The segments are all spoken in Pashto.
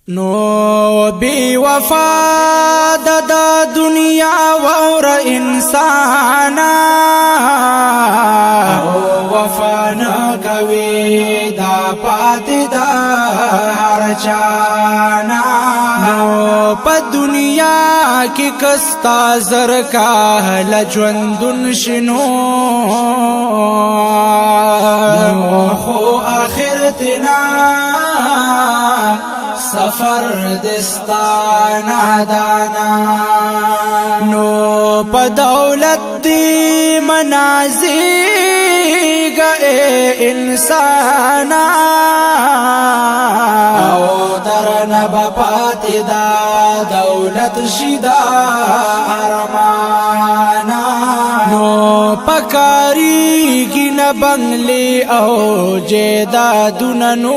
نو بی وفا د دنیا وور انسانا وفا نه کوي دا پاتې دا هر چانا نو په دنیا کې کستا زر کا لجوندن شنو خو آخرتنا سفر دستانا دانا نو پا دولت دی منازی گئے انسانا او در نبا پاتی دا دولت شدا ارمانا نو پکاری کی نبنگلی او جیدادون نو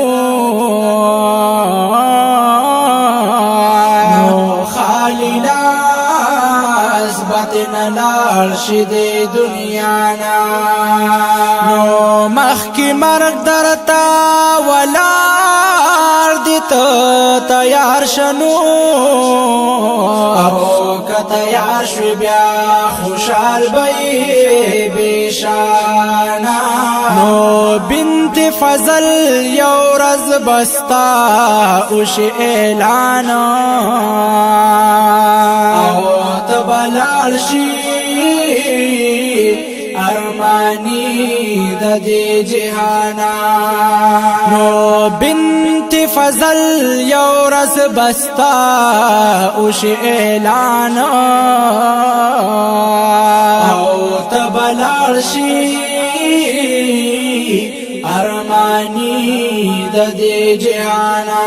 خالی لاس بطن لارشد دنیا نا نو مخی مرگ درتا ولار دیتا تیار شنو او که تیار شوی بیا خوشحال بئی بیشانا نو بنت فضل یو رز بستا اوش اعلانا او تبلال شی ارمانی د دی جهانا نو بنت فضل یو رز بستا اوش اعلانا او تبلال شی ارمانی د دی جهانا